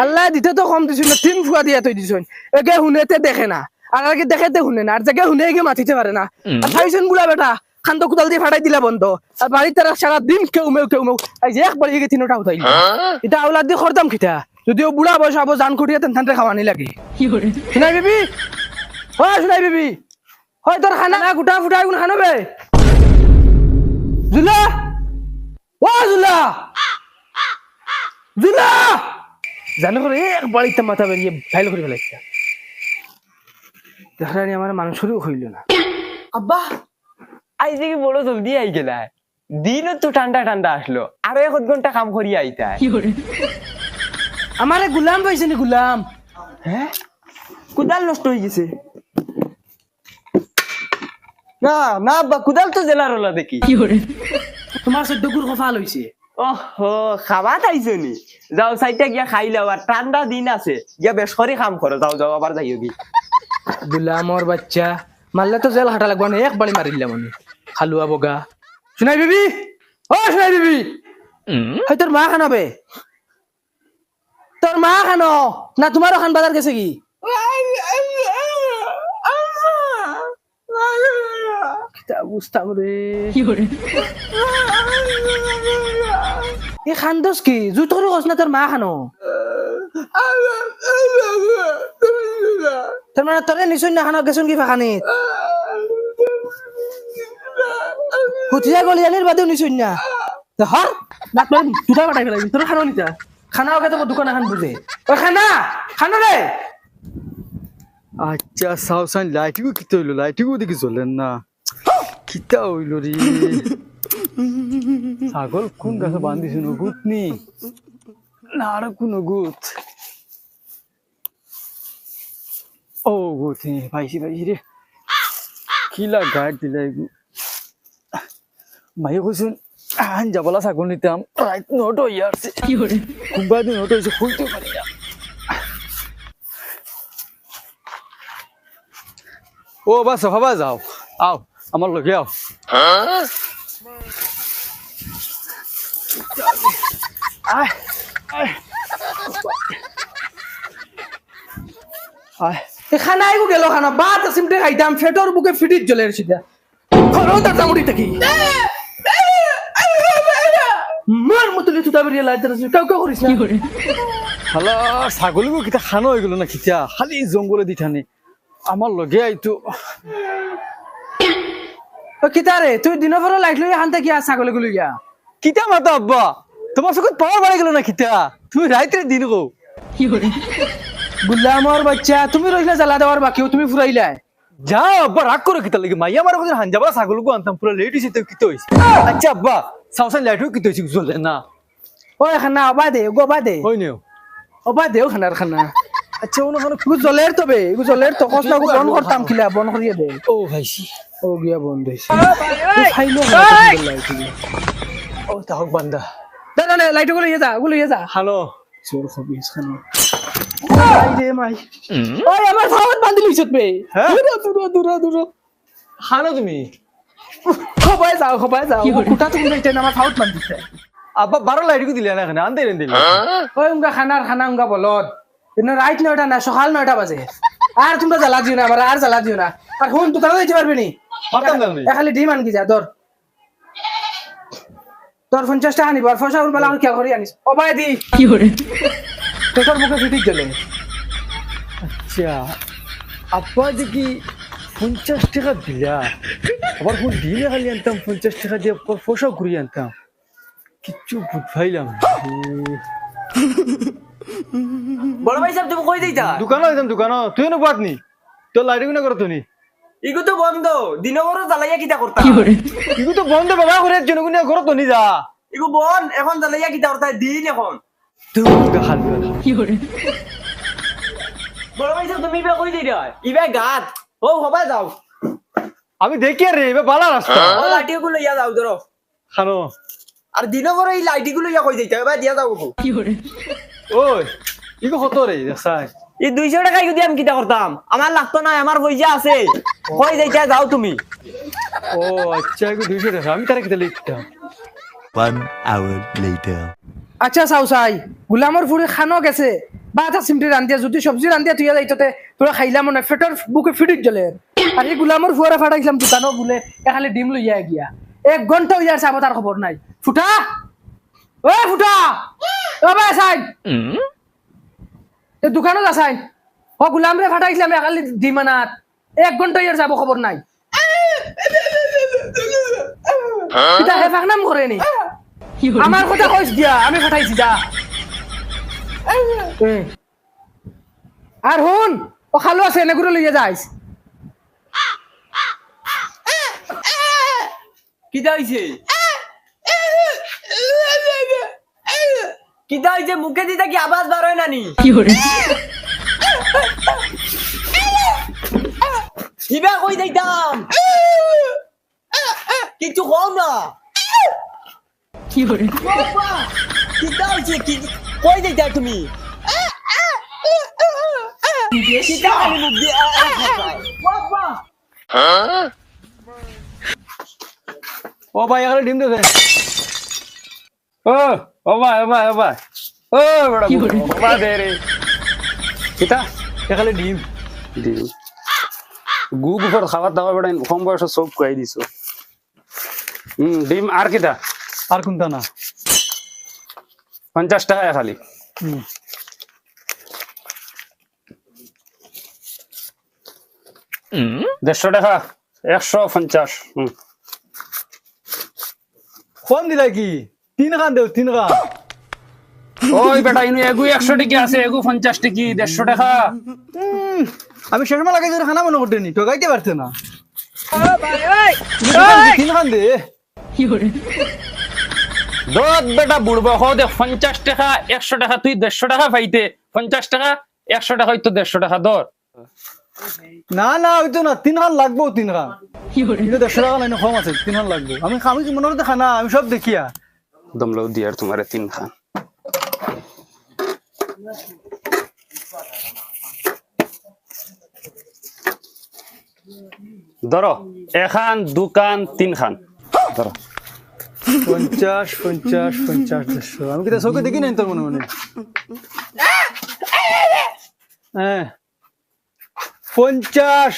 আল্লাহ দিতে তো কম দিছুন না, 3 ফুয়া দিয়া তৈ দিছুন। একে হুনেতে দেখে না, আর আগে দেখেতে হুনে না, আর জায়গা হুনে একে মাতিতে পারে না। আর খাইছুন বুড়া বেটা, খান্ত কুদাল দিয়ে ফাটাই দিলা বন্ধ। আর বাড়ির তারা সারা দিন কেউ মেউ এই যে একবার এগে তিনটা উঠাই এটা আওলাদ দিয়ে খরদাম খিতা। যদিও বুড়া বয়স আবো জান করিয়া তেন থানতে খাওয়ানি লাগে। শুনাই বিবি, ও শুনাই বিবি, হয় তোর খানা গুটা ফুটা কোন খানবে জুলা, ও জুলা জুলা জানো করে একবার ইত্যা মাথা বেরিয়ে ফাইল করে ফেলাইছে। দেখানি আমার মানুষেরও হইল না। আব্বা আজ দেখি বড় জলদি আই গেলা, দিনও তো ঠান্ডা ঠান্ডা আসলো, আরো 1 ঘন্টা কাম করি আইতা। আমারে গুলাম পাইছে নি গুলাম? হ্যাঁ কুদাল নষ্ট হয়ে গেছে। না না আব্বা কুদাল তো জেলার হলো দেখি। তোমার চোদ্দগুর কফাল হইছে। ওহো খাবা খাইছো নি? যাও সাইডটা গিয়া খাই লাও, আর ঠান্ডা দিন আছে গিয়া বেশ করে কাম করো। যাও যাও আবার যাইও কি। গুলামর বাচ্চা মারলে তো জেল হাঁটা লাগবে না, একবারই মারিলাম আমি। হালুয়া বগা শুনাই বিবি, ও শুনাই বিবি, হয় তোর মা খানাবে? তোর মা খানো না তোমারও খান বাজার গেছে কি? বুঝতাম রে এ খান্দোস কি জুই তোর কস না তোর মা খানো? তোর মানে তোরে নিশ্চয় না খানো গেছুন কি ফাঁকানি হুতিয়া গলিয়ালির বাদেও নিশ্চয় না হর না তোর দুটা বাটাই ফেলাই তোর খানো নিতা খানা ওকে তো দোকান এখন বুঝে ও খানা খানো রে। আচ্ছা সাউসান লাইটিগো কিতা হইলো? লাইটিগো দেখি চলেন না, কিতা হইল রে? ছাগল কোন গাছে বান্ধিছে? নগুত নি না আর কোন গুত? ও গুত নি, পাইছি পাইছি রে। কিলা গাড় দিলাই মাই কইছুন আন যাবলা ছাগল নিতাম, রাইট নোট হইয়া আসছে। কুম্বা দিন নোট হইছে, খুলতে পারি না। ও বাস হবা যাও, আও আমার লগে আও। আয় আয় আয় এ খানা আইগো গেল খানা বাত সিমটে খাইতাম ফেটর বুকে ফিটিট জ্বলে সিধা খরো তার চামড়ি থাকি মার মতলে তুতা বেরিয়ে লাইতে রাখছিস কাউ কাউ করিস না। হালা ছাগলগো কিতা খানো হয়ে গেল না কিতা? খালি জঙ্গলে দি থানে আমার লগে আইতো। ও কিতারে তুই দিনের পরে লাইট লই হানতে কি ছাগলে গুলি গিয়া কিতা মাতা আব্বা, তোমার চোখত পাওয়ার বাড়ি গেল না কিতা? তুমি রাইতে দিন গো। গুলামর বাচ্চা তুমি রইলা জ্বালা দেওয়ার বাকিও তুমি ফুরাইলা। যাও আব্বা, রাগ করো কিতা লাগে? মাইয়া আমার কথা হাঞ্জাবা ছাগলগো আনতাম, পুরো লেট হইছে তো কিতা হইছে? আচ্ছা আব্বা সাউসান লাইটও কিতা হইছে চলে না? ও খানা অবা দে গো বা দে হই নিও অবা দেও খানার খানা। আচ্ছা ওনো খানো গু জ্বলের তবে গু জ্বলের তো কষ্ট গু বন করতাম খিলা বন করিয়ে দে। ও ভাইছি ও গিয়া বন্ধ হইছে খাইলো লাইট ও তাহক বান্দা দাদা নে লাইট গুলো ইয়ে যা হানো চোর খবিস খানা আই রে মাই ওই আমার ফাওয়াত বান্ধি লইছত বে। হ্যাঁ? দূর হানো তুমি খবাই যাও কুটা তুমি যাইতে না আমার ফাওয়াত বান্ধিছে। আব্বা 12 লাইটগো দিলে না এখানে আনতে দিলে। ওই উনকা খানা উনকা বলদ ইন রাত 9টা না সকাল 9টা বাজে। আর তোমরা জ্বালা দিও না আমার, আর জ্বালা দিও না। আর ফোন দোকানে যাইতে পারবে নি? পারতাম না আমি। খালি ডিম আনকি যা তোর 50 টাকা নিব আর ফসা উরবালা আর কি করি আনিস ও ভাই দি কি করে তোর মুখে ফিটিক গেল। আচ্ছা আব্বা দেখি 50 টাকা দিলা, আবার কোন দিনে খালি আনতাম 50 টাকা দিয়ে ফসা ঘুরিয়ে আনতাম, কিচ্ছু বুঝাইলাম। বড় ভাই সাহেব তুমি কই দিতা? দোকানে যাইতাম দোকানে, তুই না পাতনি তোর লাইটিং না করতো নি? ইগো তো বন্ধ, দিন বড় জ্বালাইয়া কিতা করতা? ইগু তো বন্ধ বাবা করে জনগুনিয়া করতো নি যা। ইগো বন এখন জ্বালাইয়া কিতা করতা? দিন এখন তুই খালি বড় ভাই সাহেব তুমি ইবা কই দিরা? ইবা গাত ও হবা যাও। আমি দেখি রে এবার বালা রাস্তা ও লাঠিগুলো ইয়া যাও ধরো খানো। আর দিন বড় এই লাইটিগুলো ইয়া কই দিতা? এবার দিয়া যাও গো। ওই ইগু কত রে দেখাই? এই 200 টাকা যদি আমি কিতা করতাম? আমার লাগতো না, আমার পয়সা আছে। কই যাইতা যাও তুমি। ও আচ্ছা ইগু 200 টাকা আমি তারে কিতা লিখতাম। 1 hour later. আচ্ছা চাও চাই গুলামর ফুড়ি খানো গেছে বা এটা চিমটি রান্ধিয়া যদি সবজি রান্ধিয়া তুই যাইতে তোরা খাইলাম মনে ফেটর বুকে ফিটিট জ্বলে আর এই গুলামর ফুয়ারা ফাটাইছিলাম দোকানও বলে খালি ডিম লইয়া গিয়া 1 ঘন্টা হইয়া যাবো তার খবর নাই ফুটা ও ফুটা ও ভাই সাইড এ দোকানও যাসাই ও গুলাম রে ফাটাইছিলাম খালি ডিম আনাত 1 ঘন্টা হইয়া যাবো খবর নাই এটা হেফাক নাম করে নি আমার কথা কইস দিয়া আমি ফাটাইছি যা আর হুন ও খালো আছে এনে লইয়া যাইস কিতা হইছে কিতা হইছে মুখে দিতে কি আওয়াজ বার হয় নানি কিবা কই যাইতাম কিছু কও না বাবা, কিতা হইছে কি কই যাইতা তুমি কিতা খালি মুখ দিয়ে বাবা ও ভাই এখানে ডিম দেখে ও ভাই ও বড় বাবা দে রে কিতা এখানে ডিম ডিম গু গুফর খাবার দাবার বেড়াই কম বয়সে সব খুয়াই দিছো ডিম আর কিতা আর কোনটা না 50 টাকা খালি হুম। 150 টাকা 150 কোন দিলা কি 3 খান দেও 3 খান ওই বেটা ইনু এগু 100 টাকা আছে এগু 50 টাকা 150 টাকা আমি শেষমা লাগাই ধরে খানা মনে করতে নি টোকাইতে পারতে না 3 খান দে দত বেটা বুড়বো হো দে 50 টাকা 100 টাকা তুই 150 টাকা পাইতে 50 টাকা 100 টাকা হইতো 150 টাকা দর না না হইতো না 3 খান লাগবো 3 খান কিন্তু 100 টাকা লাইনে কম আছে 3 খান লাগবো আমি কি মনে করতে খানা আমি সব দেখিয়া দমলো দিয়ার তোমারে 3 খান ধরো এখান দুকান 3 খান ধরো 50 100 আমি কিটা চোখে দেখি নাই তোর মনে মনে হ্যাঁ 50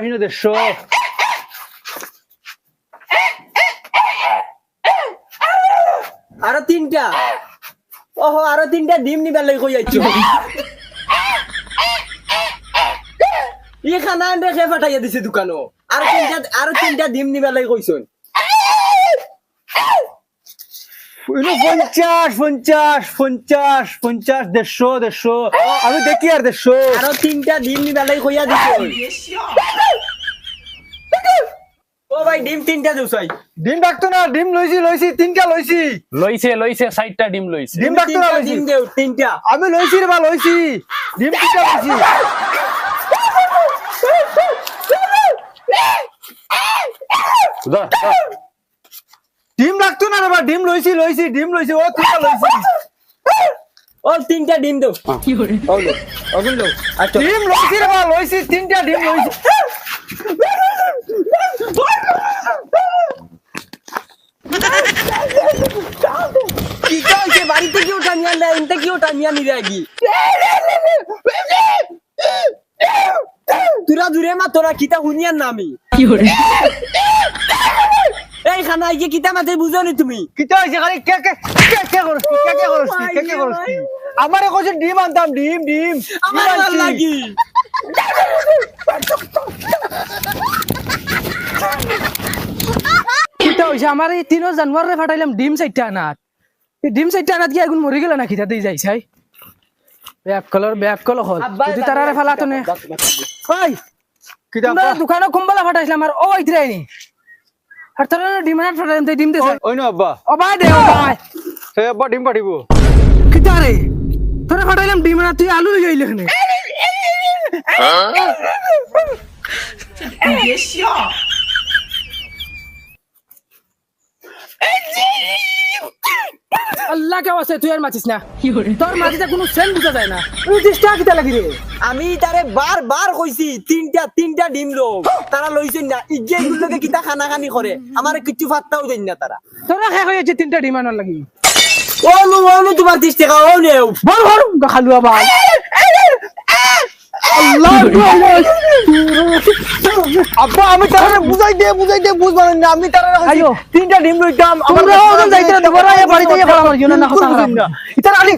ইনো 150 আরো 3টা ওহো আরো 3টা ডিম নিবার লাগি কই আইছো ই খানা আনরে খে ফাটাইয়া দিছে দোকানো আরো 3টা ডিম নিবার লাগি কইছন ইনো 50 150 আমি দেখি আর 150 আরো 3টা ডিম নিবার লাগি কইয়া দিছে ও ভাই ডিম 3টা দেউছাই ডিম ডাকতো না ডিম লইছি 3টা লইছি লইছে 60টা ডিম লইছে ডিম ডাকতো না লইছি ডিম দেও 3টা আমি লইছি রে বা লইছি ডিম 3টা লইছি ধর ডিম ডাকতো না রে বা ডিম লইছি ও 3টা লইছি ও 3টা ডিম দেও ওলো ওগুলো আচ্ছা ডিম লইছি রে বা লইছি 3টা ডিম লইছি কি কইছে বাড়িতে কি ওটা নিয়া না এনতে কি ওটা নিয়া নিরে আগি তুরা দূরে মা তোরা কিতা হুনিয়ার নামি এই খানা আইকে কিতা মাতে বুঝো নি তুমি কিটা হইছে খালি কে করছ কি আমারে কইছে ডিম আনতাম ডিম আমার ভাল লাগি কিটা হইছে আমার এই 3 জানুয়ারি রে ফাটাইলাম ডিম 4টা আনাত এই ডিম 4টা আনাত কি আগুন মরি গেল না কিটা দেই যাইছাই ব্যাক কল হল যদি তারারে ফালাতো নে ওই কিটা তোমরা দোকানে কুম্বালা ফাটাইছিলাম আর ও ইতরাই নি আর তারা ডিম আনাত ফাটাইলাম তাই ডিম দে ওই না আব্বা ও ভাই দে ও ভাই সে আব্বা ডিম পাঠিব কিটা রে তোরা ফাটাইলাম ডিম আনাত তুই আলু লইলি এখানে আল্লাহ কে আছে তুই আর মাছিস না তোর মাটিতে কোনো সেন্ট বুঝা যায় না তুই দিশটা কিটা লাগি রে আমি তারে বার কইছি 3টা ডিম লো তারা লইছেন না ইজ্জে গুলোকে কিতা খানা খানি করে আমারে কিচ্ছু ফাত্তাও দেন না তারা তোরা খাই হয়েছে 3টা ডিম আনার লাগি ও তোমার 30 টাকা ও নেও বড় বড় খালুয়া ভাই আল্লাহ আব্বা আমি তারে বুঝাই দে বুঝবা না আমি তারে আইও। তিনটা ডিম লইতাম তোমরা ওজন যাইতে না, তোমরা বাড়িতে গিয়ে ফেলা মারছো না, না কথা খারাপ। ইতার আলি